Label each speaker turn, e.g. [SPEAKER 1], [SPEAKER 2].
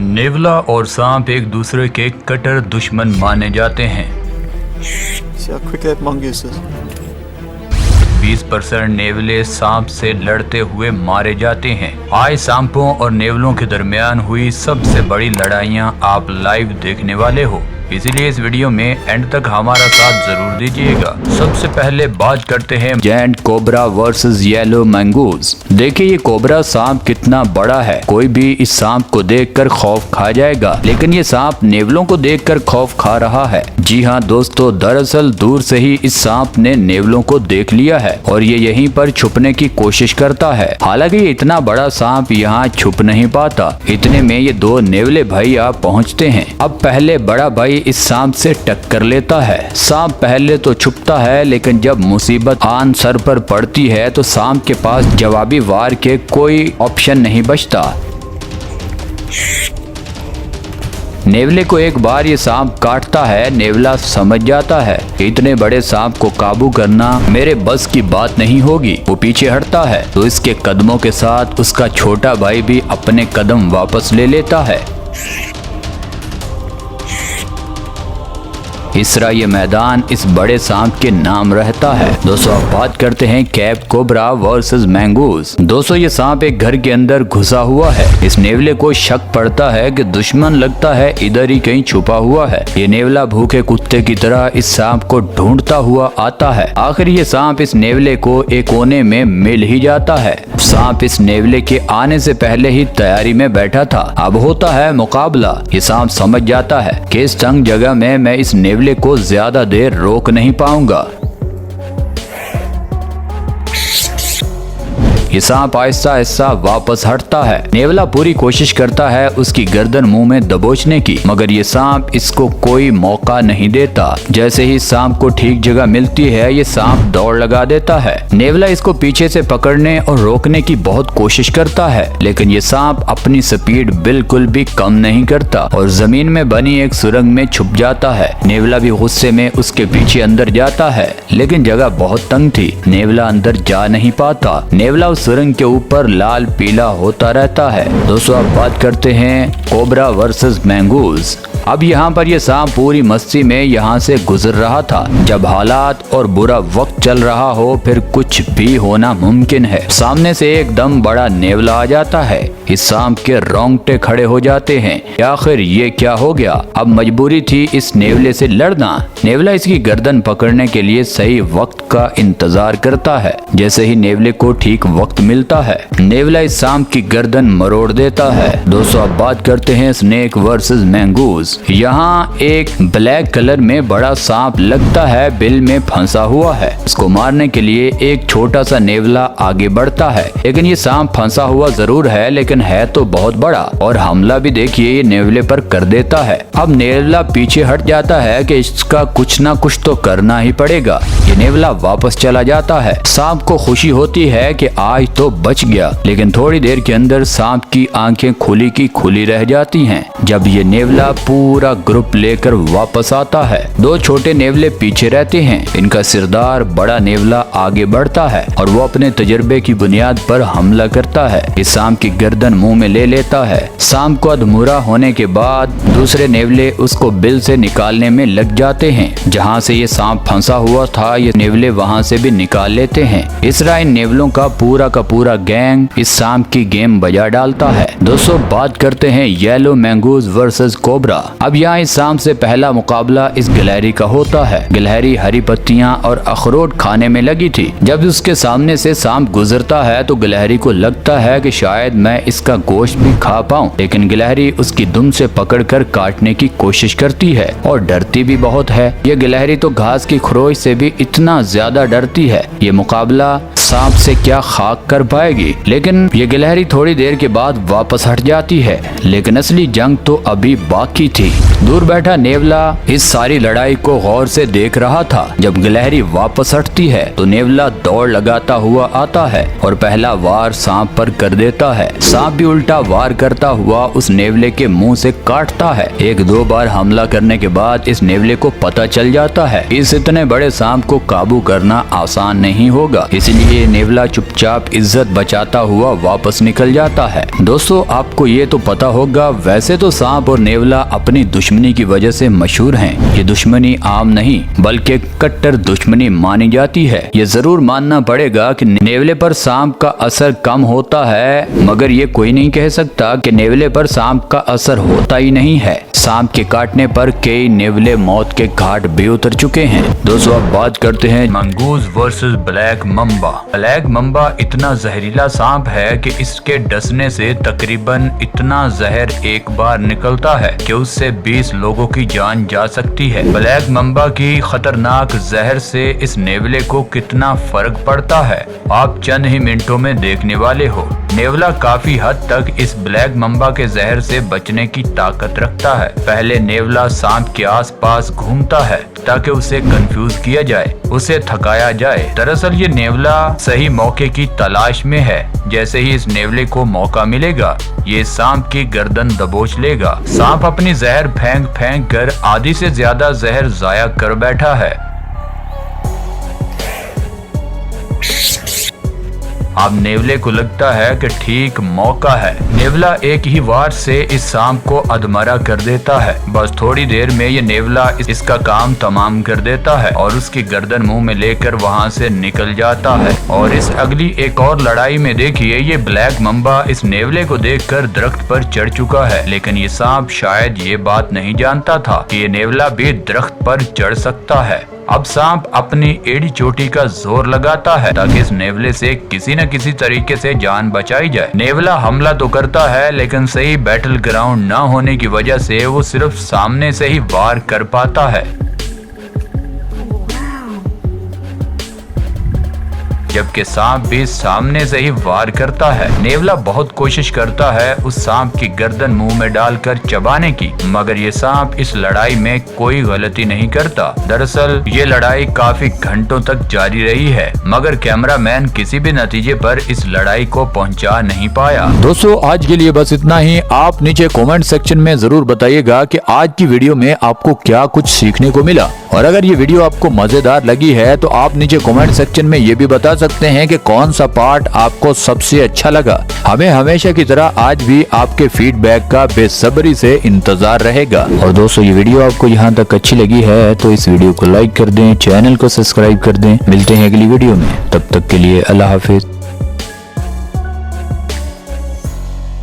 [SPEAKER 1] नेवला और सांप एक दूसरे के कट्टर दुश्मन माने जाते हैं।
[SPEAKER 2] See how quick that mongoose is.
[SPEAKER 1] 20% नेवले सांप से लड़ते हुए मारे जाते हैं। आज सांपों और नेवलों के दरमियान हुई सबसे बड़ी लड़ाइयां आप लाइव देखने वाले हो, इसीलिए इस वीडियो में एंड तक हमारा साथ जरूर दीजिएगा। सबसे पहले बात करते हैं giant cobra versus yellow mongoose. देखिए ये कोबरा सांप कितना बड़ा है, कोई भी इस सांप को देखकर खौफ खा जाएगा, लेकिन ये सांप नेवलों को देखकर खौफ खा रहा है। जी हाँ दोस्तों, दरअसल दूर से ही इस सांप ने नेवलों को देख लिया है और ये यहीं पर छुपने की कोशिश करता है। हालांकि ये इतना बड़ा सांप यहाँ छुप नहीं पाता। इतने में ये दो नेवले भाई आप पहुँचते हैं। अब पहले बड़ा भाई इस सांप से टक्कर लेता है। सांप पहले तो छुपता है, लेकिन जब मुसीबत आन सर पर पड़ती है तो सांप के पास जवाबी वार के कोई ऑप्शन नहीं बचता। नेवले को एक बार ये सांप काटता है। नेवला समझ जाता है कि इतने बड़े सांप को काबू करना मेरे बस की बात नहीं होगी। वो पीछे हटता है तो इसके कदमों के साथ उसका छोटा भाई भी अपने कदम वापस ले लेता है। इस तरह ये मैदान इस बड़े सांप के नाम रहता है। दोस्तों अब बात करते हैं कैप कोबरा वर्सेस मैंगूज। दोस्तों ये सांप एक घर के अंदर घुसा हुआ है। इस नेवले को शक पड़ता है कि दुश्मन लगता है इधर ही कहीं छुपा हुआ है। ये नेवला भूखे कुत्ते की तरह इस सांप को ढूंढता हुआ आता है। आखिर ये सांप इस नेवले को एक कोने में मिल ही जाता है। सांप इस नेवले के आने से पहले ही तैयारी में बैठा था। अब होता है मुकाबला। ये सांप समझ जाता है कि इस तंग जगह में मैं इस नेवले को ज्यादा देर रोक नहीं पाऊंगा। ये सांप आहिस्ता आहिस्ता वापस हटता है। नेवला पूरी कोशिश करता है उसकी गर्दन मुंह में दबोचने की, मगर ये सांप इसको कोई मौका नहीं देता। जैसे ही सांप को ठीक जगह मिलती है ये सांप दौड़ लगा देता है। नेवला इसको पीछे से पकड़ने और रोकने की बहुत कोशिश करता है, लेकिन ये सांप अपनी स्पीड बिल्कुल भी कम नहीं करता और जमीन में बनी एक सुरंग में छुप जाता है। नेवला भी गुस्से में उसके पीछे अंदर जाता है, लेकिन जगह बहुत तंग थी। नेवला अंदर जा नहीं पाता। नेवला उस सुरंग के ऊपर लाल पीला होता रहता है। दोस्तों अब बात करते हैं कोबरा वर्सेस मैंगूज। अब यहाँ पर ये सांप पूरी मस्ती में यहाँ से गुजर रहा था। जब हालात और बुरा वक्त चल रहा हो फिर कुछ भी होना मुमकिन है। सामने से एकदम बड़ा नेवला आ जाता है। इस सांप के रोंगटे खड़े हो जाते हैं। आखिर ये क्या हो गया? अब मजबूरी थी इस नेवले से लड़ना। नेवला इसकी गर्दन पकड़ने के लिए सही वक्त का इंतजार करता है। जैसे ही नेवले को ठीक वक्त मिलता है नेवला इस सांप की गर्दन मरोड़ देता है। दोस्तों अब बात करते हैं स्नेक वर्सेस मैंगूज। यहाँ एक ब्लैक कलर में बड़ा सांप लगता है बिल में फंसा हुआ है। इसको मारने के लिए एक छोटा सा नेवला आगे बढ़ता है, लेकिन ये सांप फंसा हुआ जरूर है लेकिन है तो बहुत बड़ा और हमला भी देखिए ये नेवले पर कर देता है। अब नेवला पीछे हट जाता है कि इसका कुछ ना कुछ तो करना ही पड़ेगा। ये नेवला वापस चला जाता है। सांप को खुशी होती है कि आज तो बच गया, लेकिन थोड़ी देर के अंदर सांप की आंखें खुली की खुली रह जाती हैं। जब ये नेवला पूरा ग्रुप लेकर वापस आता है, दो छोटे नेवले पीछे रहते हैं। इनका सिरदार बड़ा नेवला आगे बढ़ता है और वो अपने तजर्बे की बुनियाद पर हमला करता है। इस सांप की गर्दन मुंह में ले लेता है। सांप को अधमूरा होने के बाद दूसरे नेवले उसको बिल से निकालने में लग जाते हैं। जहाँ से ये सांप फंसा हुआ था ये नेवले वहाँ से भी निकाल लेते हैं। इस तरह इन नेवलों का पूरा गैंग इस सांप की गेम बजा डालता है। दोस्तों बात करते हैं येलो मैंगूज वर्सेस कोबरा। अब यहाँ इस सांप से पहला मुकाबला इस गिलहरी का होता है। गिलहरी हरी पत्तियां और अखरोट खाने में लगी थी। जब उसके सामने से सांप गुजरता है तो गिलहरी को लगता है कि शायद मैं इसका गोश्त भी खा पाऊं, लेकिन गिलहरी उसकी दुम से पकड़कर काटने की कोशिश करती है और डरती भी बहुत है। ये गिलहरी तो घास की खरोच से भी इतना ज्यादा डरती है। ये मुकाबला सांप से क्या खाक कर पाएगी, लेकिन ये गिलहरी थोड़ी देर के बाद वापस हट जाती है। लेकिन असली जंग तो अभी बाकी थी। थी। दूर बैठा नेवला इस सारी लड़ाई को गौर से देख रहा था। जब गिलहरी वापस हटती है तो नेवला दौड़ लगाता हुआ आता है और पहला वार सांप पर कर देता है। सांप भी उल्टा वार करता हुआ उस नेवले के मुंह से काटता है। एक दो बार हमला करने के बाद इस नेवले को पता चल जाता है इस इतने बड़े सांप को काबू करना आसान नहीं होगा, इसलिए नेवला चुपचाप इज्जत बचाता हुआ वापस निकल जाता है। दोस्तों, आपको ये तो पता होगा, वैसे तो सांप और नेवला अपनी दुश्मनी की वजह से मशहूर हैं। ये दुश्मनी आम नहीं बल्कि कट्टर दुश्मनी मानी जाती है। ये जरूर मानना पड़ेगा कि नेवले पर सांप का असर कम होता है, मगर ये कोई नहीं कह सकता कि नेवले पर सांप का असर होता ही नहीं है। सांप के काटने पर कई नेवले मौत के घाट भी उतर चुके हैं। दोस्तों, अब बात करते हैं mongoose versus black Mamba. Black Mamba इतना जहरीला सांप है कि इसके डसने से तकरीबन इतना जहर एक बार निकलता है कि उससे 20 लोगों की जान जा सकती है। ब्लैक मम्बा की खतरनाक जहर से इस नेवले को कितना फर्क पड़ता है, आप चंद ही मिनटों में देखने वाले हो। नेवला काफी हद तक इस ब्लैक मम्बा के जहर से बचने की ताकत रखता है। पहले नेवला सांप के आसपास घूमता है ताकि उसे कंफ्यूज किया जाए, उसे थकाया जाए। दरअसल ये नेवला सही मौके की तलाश में है। जैसे ही इस नेवले को मौका मिलेगा, ये सांप की गर्दन दबोच लेगा। सांप अपनी जहर फेंक फेंक कर आधी से ज्यादा जहर जाया कर बैठा है। अब नेवले को लगता है कि ठीक मौका है। नेवला एक ही वार से इस सांप को अधमरा कर देता है। बस थोड़ी देर में ये नेवला इसका काम तमाम कर देता है और उसकी गर्दन मुंह में लेकर वहां से निकल जाता है। और इस अगली एक और लड़ाई में देखिए, ये ब्लैक मम्बा इस नेवले को देखकर दरख्त पर चढ़ चुका है, लेकिन ये सांप शायद ये बात नहीं जानता था कि ये नेवला भी दरख्त पर चढ़ सकता है। अब सांप अपनी एड़ी चोटी का जोर लगाता है ताकि इस नेवले से किसी न किसी तरीके से जान बचाई जाए। नेवला हमला तो करता है, लेकिन सही बैटल ग्राउंड न होने की वजह से वो सिर्फ सामने से ही वार कर पाता है, जबकि सांप भी सामने से ही वार करता है। नेवला बहुत कोशिश करता है उस सांप की गर्दन मुंह में डालकर चबाने की, मगर ये सांप इस लड़ाई में कोई गलती नहीं करता। दरअसल ये लड़ाई काफी घंटों तक जारी रही है, मगर कैमरामैन किसी भी नतीजे पर इस लड़ाई को पहुंचा नहीं पाया।
[SPEAKER 3] दोस्तों, आज के लिए बस इतना ही। आप नीचे कमेंट सेक्शन में जरूर बताइएगा कि आज की वीडियो में आपको क्या कुछ सीखने को मिला, और अगर ये वीडियो आपको मजेदार लगी है तो आप नीचे कमेंट सेक्शन में ये भी बता सकते हैं कि कौन सा पार्ट आपको सबसे अच्छा लगा। हमें हमेशा की तरह आज भी आपके फीडबैक का बेसब्री से इंतजार रहेगा। और दोस्तों, ये वीडियो आपको यहाँ तक अच्छी लगी है तो इस वीडियो को लाइक कर दें, चैनल को सब्सक्राइब कर दें। मिलते हैं अगली वीडियो में, तब तक के लिए अल्लाह हाफिज।